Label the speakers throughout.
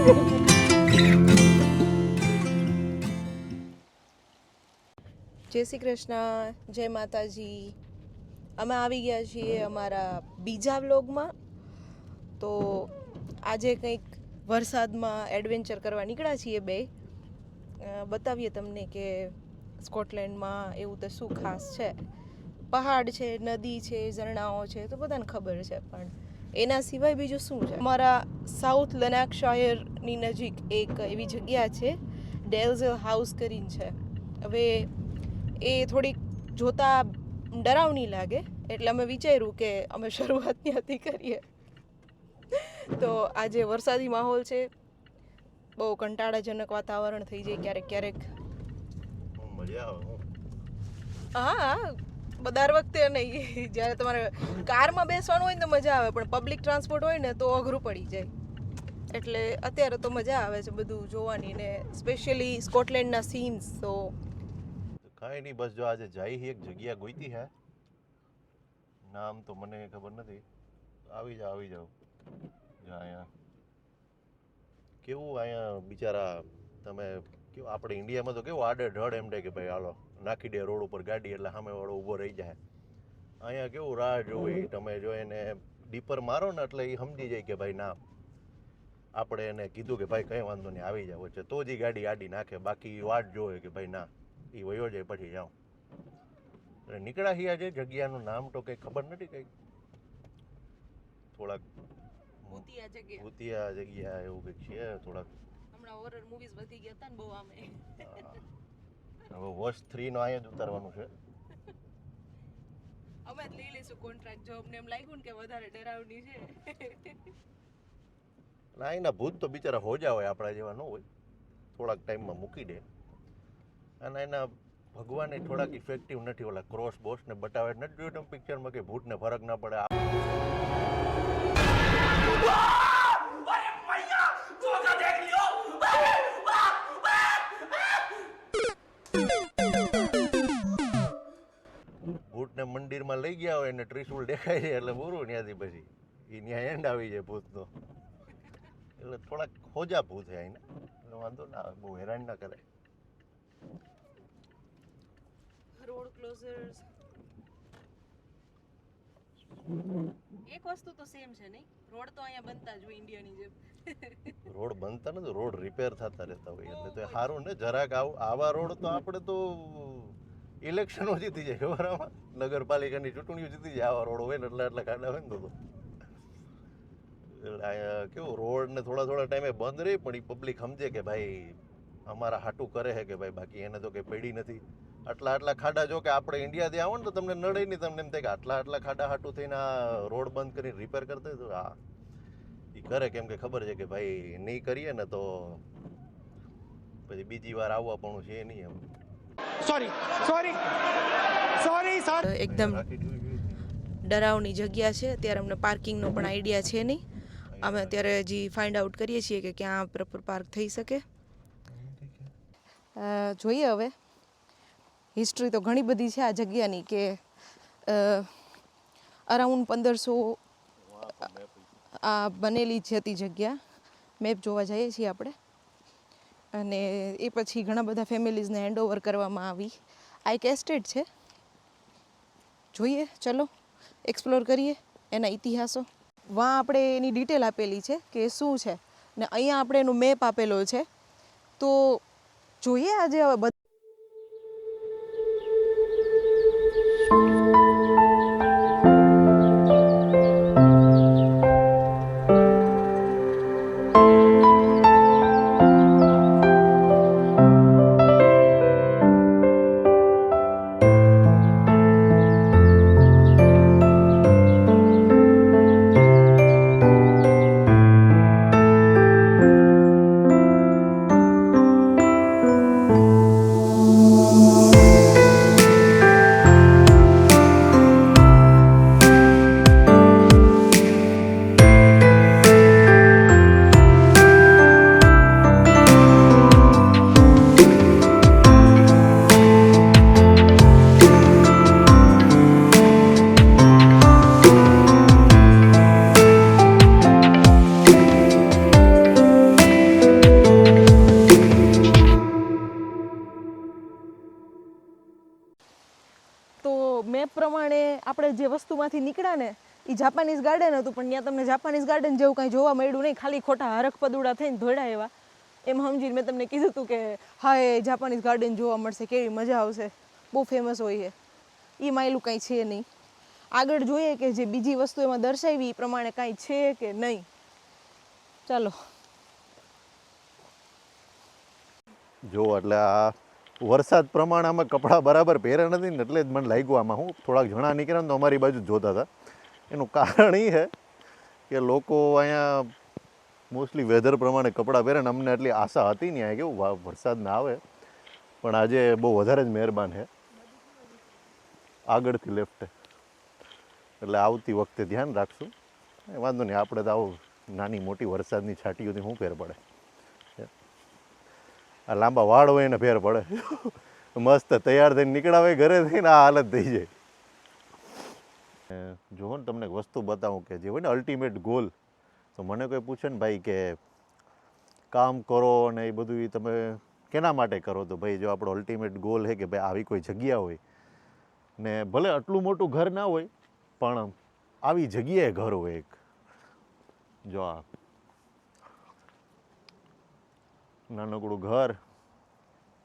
Speaker 1: જય શ્રી કૃષ્ણ, જય માતાજી. અમે આવી ગયા છીએ અમારા બીજા વ્લોગમાં. તો આજે કંઈક વરસાદમાં એડવેન્ચર કરવા નીકળ્યા છીએ બે. બતાવીએ તમને કે સ્કોટલેન્ડમાં એવું તો શું ખાસ છે. પહાડ છે, નદી છે, ઝરણાઓ છે, તો બધાને ખબર છે, પણ એના સિવાય બીજું શું છે. અમારા સાઉથ લનાકશાયરની નજીક એક એવી જગ્યા છે, ડેલ્ઝલ હાઉસ કરીને છે. હવે એ થોડીક જોતા ડરાવની લાગે, એટલે અમે વિચાર્યું કે અમે શરૂઆત ત્યાંથી કરીએ. તો આજે વરસાદી માહોલ છે, બહુ કંટાળાજનક વાતાવરણ થઈ જાય ક્યારેક ક્યારેક.
Speaker 2: મજા આવે.
Speaker 1: હા, દર વખતે નહીં. જ્યારે તમારે કારમાં બેસવાનું હોય ને તો મજા આવે, પણ પબ્લિક ટ્રાન્સપોર્ટ હોય ને તો અઘરું પડી જાય. એટલે અત્યારે તો મજા આવે છે બધું જોવાની, ને સ્પેશિયલી સ્કોટલેન્ડના સીન્સ. તો
Speaker 2: કાંઈ નહીં, બસ જો આજે જાય એક જગ્યા ગોઈતી હે, નામ તો મને ખબર નથી. આવી જાઓ જો અહીંયા કેવું, અહીંયા બિચારા તમે કેવું, આપણે ઇન્ડિયામાં તો કેવું આડે ઢળ એમ કે ભાઈ હાલો નાખી દે રોડ ઉપર ગાડી એટલે સામેવાળો ઊભો રહી જાય. અહીંયા કેવું રાહ જોવી, તમે જો એને ડીપર મારો ને એટલે એ સમજી જાય કે ભાઈ ના, આપણે એને કીધું કે ભાઈ કંઈ વાંધો નહીં આવી જાવ છે તો જ એ ગાડી આડી નાખે, બાકી વાટ જોવે કે ભાઈ ના એ વયો જાય પછી જાઉં. એટલે નીકળ્યા છીએ આજે, જગ્યાનું નામ તો કંઈ ખબર નથી, કંઈક થોડાક ભૂતિયા જગ્યા એવું કંઈક છે થોડાક.
Speaker 1: હમણાં હોરર મૂવીઝ વધી ગયા હતા ને બહુ આમે.
Speaker 2: હવે વોચ 3 નો અહીંયા જ ઉતારવાનું છે.
Speaker 1: અમે જ લઈ લઈશું કોન્ટ્રાક્ટ, જો અમને એમ લાગ્યું ને કે વધારે ડરાવની છે.
Speaker 2: ના, એના ભૂત તો બિચારા હોજા હોય, આપણા જેવા ન હોય, થોડાક ટાઈમમાં મૂકી દે. અને એના ભગવાન થોડાક ઇફેક્ટિવ નથી, ઓલા ક્રોસ બોસ ને બતાવે નથી જોયું તમે પિક્ચરમાં કે ભૂતને ફરક ના પડે. ભૂતને મંદિરમાં લઈ ગયા હોય ને ત્રિશુલ દેખાય છે એટલે પૂરું, ત્યાંથી પછી એ ત્યાં એન્ડ આવી જાય ભૂતનો. એટલે થોડાક ખોજા ભૂત છે એને, એટલે વાંધો ના આવે, બહુ હેરાન ના કરે.
Speaker 1: રોડ ક્લોઝર્સ એક વસ્તુ તો સેમ છે નહીં, રોડ તો અહીંયા બનતા જ હોય ઇન્ડિયાની જેમ.
Speaker 2: રોડ બનતા નથી, રોડ રિપેર થતા રહેતા હોય, એટલે તો સારું ને. જરાક આવા રોડ તો આપણે તો ઇલેક્શનો જીતી જાય, ખબર આમાં નગરપાલિકાની ચૂંટણીઓ જીતી જાય આવા રોડ હોય ને, એટલે ખાડા હોય ને તો. એટલે અહીંયા કેવું રોડ ને થોડા ટાઈમે બંધ રહી, પણ એ પબ્લિક સમજે કે ભાઈ અમારા હાટું કરે છે કે ભાઈ, બાકી એને તો કંઈ પડી નથી. આટલા ખાડા જો કે આપણે ઇન્ડિયાથી આવો ને તો તમને નડે નહીં, તમને એમ થાય કે આટલા ખાડા હાટું થઈને આ રોડ બંધ કરીને રિપેર કરતા હોય. તો હા એ કરે, કેમ કે ખબર છે કે ભાઈ નહીં કરીએ ને તો પછી બીજી વાર આવવા પણ છે નહીં. એમ સોરી
Speaker 1: એકદમ ડરાવની જગ્યા છે. અત્યારે અમને પાર્કિંગનો પણ આઈડિયા છે નહીં. અમે અત્યારે હજી ફાઇન્ડ આઉટ કરીએ છીએ કે ક્યાં પ્રોપર પાર્ક થઈ શકે. જોઈએ હવે, હિસ્ટ્રી તો ઘણી બધી છે આ જગ્યાની, કે અરાઉન્ડ 1500 આ બનેલી જ હતી જગ્યા. મેપ જોવા જઈએ છીએ આપણે, અને એ પછી ઘણા બધા ફેમિલીઝને હેન્ડ ઓવર કરવામાં આવી. આ એક એસ્ટેટ છે. જોઈએ, ચલો એક્સપ્લોર કરીએ એના ઇતિહાસો. વાં આપણે એની ડિટેલ આપેલી છે કે શું છે, ને અહીંયા આપણે એનું મેપ આપેલો છે. તો જોઈએ આજે હવે આપણે જે વસ્તુમાંથી નીકળ્યા ને એ જાપાનીઝ ગાર્ડન હતું, પણ ત્યાં તમને જાપાનીઝ ગાર્ડન જેવું કાંઈ જોવા મળ્યું નહીં, ખાલી ખોટા હરખ પદુડા થઈને ધોળ્યા એવા. એમ સમજીને મેં તમને કીધું હતું કે હા એ જાપાનીઝ ગાર્ડન જોવા મળશે, કેવી મજા આવશે, બહુ ફેમસ હોય છે. એ માયલું કાંઈ છે નહીં. આગળ જોઈએ કે જે બીજી વસ્તુ એમાં દર્શાવી એ પ્રમાણે કાંઈ છે કે નહીં. ચાલો.
Speaker 2: જો એટલે આ વરસાદ પ્રમાણે અમે કપડાં બરાબર પહેર્યા નથી ને એટલે જ મને લાગ્યું આમાં હું થોડાક જણા નીકળ્યા ને તો અમારી બાજુ જોતા હતા. એનું કારણ એ છે કે લોકો અહીંયા મોસ્ટલી વેધર પ્રમાણે કપડાં પહેરે ને અમને એટલી આશા હતી નહીં અહીંયા કેવું વરસાદ ના આવે, પણ આજે બહુ વધારે જ મહેરબાન છે. આગળથી લેફ્ટ એટલે આવતી વખતે ધ્યાન રાખશું. વાંધો નહીં, આપણે તો આવું નાની મોટી વરસાદની છાંટીઓથી શું ફેર પડે. આ લાંબા વાળ હોય એને ફેર પડે. મસ્ત તૈયાર થઈને નીકળાવે ઘરે થઈને આ હાલત થઈ જાય. જો ને તમને એક વસ્તુ બતાવું કે જે હોય ને અલ્ટિમેટ ગોલ, તો મને કોઈ પૂછે ને ભાઈ કે કામ કરો ને એ બધું એ તમે કેના માટે કરો, તો ભાઈ જો આપણો અલ્ટિમેટ ગોલ છે કે ભાઈ આવી કોઈ જગ્યા હોય ને ભલે આટલું મોટું ઘર ના હોય પણ આવી જગ્યાએ ઘર હોય એક. જો આ નાનકડું ઘર,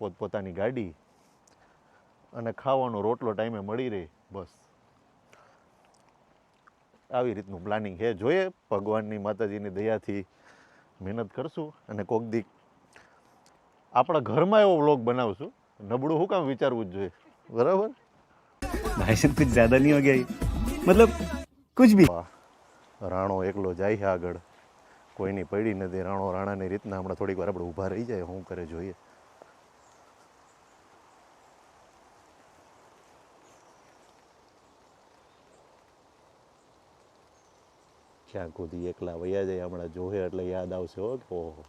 Speaker 2: પોતપોતાની ગાડી અને ખાવાનો રોટલો ટાઈમે મળી રહે, બસ આવી રીતનું પ્લાનિંગ છે. જોઈએ ભગવાનની માતાજીની દયાથી મહેનત કરશું અને કોક દી આપણા ઘરમાં એવો વ્લોગ બનાવશું. નબળું શું કામ વિચારવું જ જોઈએ, બરાબર?
Speaker 3: भाई साहब कुछ ज्यादा नहीं हो गया ये? मतलब कुछ भी.
Speaker 2: રાણો એકલો જાય છે આગળ, કોઈની પડી નથી. રાણો રાણાની રીતના હમણાં થોડીક વાર આપણે ઊભા રહી જાય, શું કરે જોઈએ. ક્યાં કૂદી એકલા વયા જાય, હમણાં જોહે એટલે યાદ આવશે. ઓહો,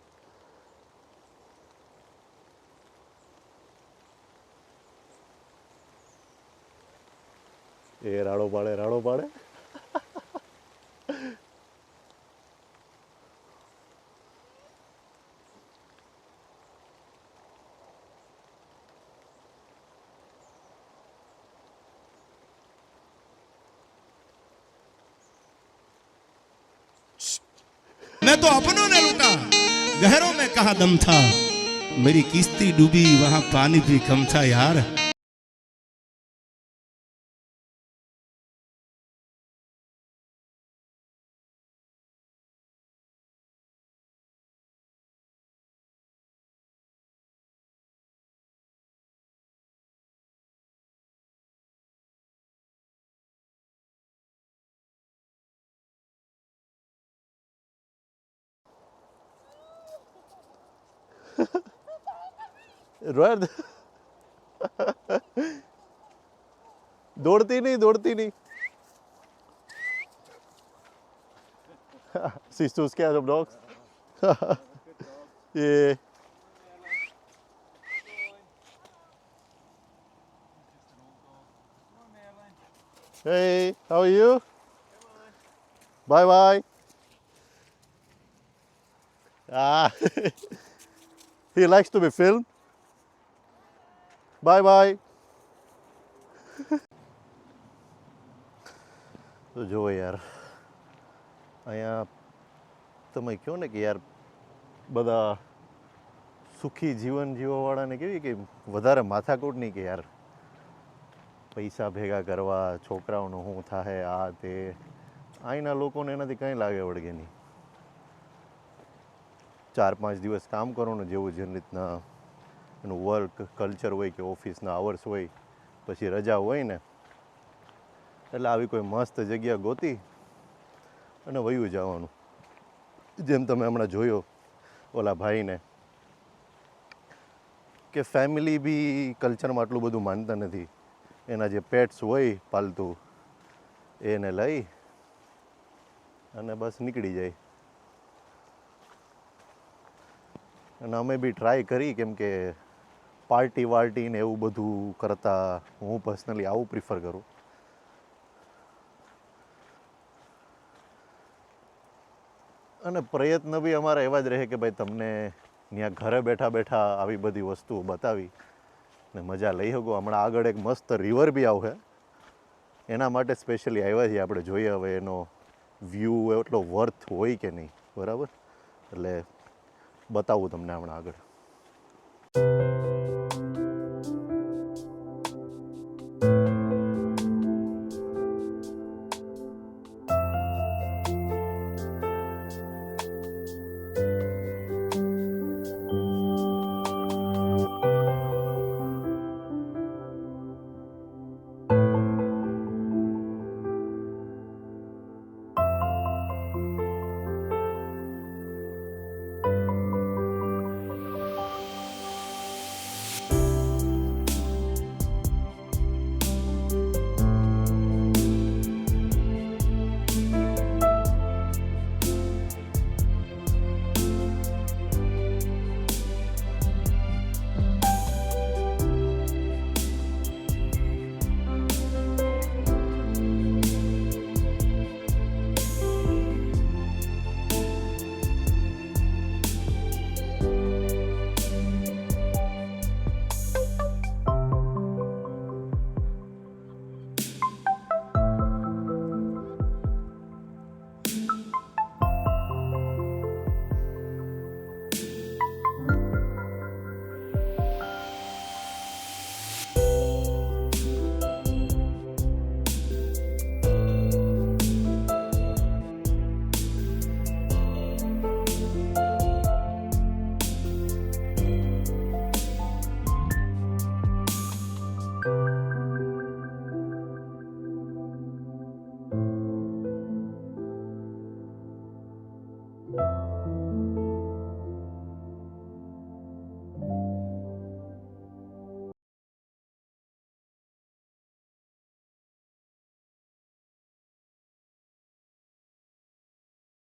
Speaker 2: એ રાડો પાડે, રાડો પાડે.
Speaker 4: मैं तो अपनों ने लूटा, गहरों में कहा दम था, मेरी किस्ती डूबी वहां पानी भी कम था यार.
Speaker 2: રોડ દોડતી નહીં, દોડતી નહીં. She's too scared of dogs. Yeah. Hey, how are you? Bye bye. Ah, he likes to be filmed. Bye bye. તો જુઓ યાર, અહીંયા તમે કહો ને કે યાર બધા સુખી જીવન જીવવાવાળાને કેવી કે વધારે માથાકૂટ નહીં કે યાર પૈસા ભેગા કરવા, છોકરાઓનું શું થાય, આ તે. અહીંના લોકોને એનાથી કંઈ લાગે વળગે નહીં. 4-5 દિવસ કામ કરો ને, જેવું જે રીતના એનું વર્ક કલ્ચર હોય કે ઓફિસના આવર્સ હોય, પછી રજા હોય ને, એટલે આવી કોઈ મસ્ત જગ્યા ગોતી અને વયું જવાનું. જેમ તમે હમણાં જોયો ઓલા ભાઈને કે ફેમિલી બી કલ્ચરમાં આટલું બધું માનતા નથી. એના જે પેટ્સ હોય પાલતુ એને લઈ અને બસ નીકળી જાય. અને અમે બી ટ્રાય કરી, કેમ કે પાર્ટી વાર્ટી ને એવું બધું કરતાં હું પર્સનલી આવું પ્રિફર કરું. અને પ્રયત્ન બી અમારા એવા જ રહે કે ભાઈ તમને ત્યાં ઘરે બેઠા બેઠા આવી બધી વસ્તુઓ બતાવી ને મજા લઈ શકો. હમણાં આગળ એક મસ્ત રિવર બી આવશે, એના માટે સ્પેશિયલી આવ્યા છીએ આપણે. જોઈએ હવે એનો વ્યૂ એટલો વર્થ હોય કે નહીં. બરાબર, એટલે બતાવું તમને હમણાં આગળ.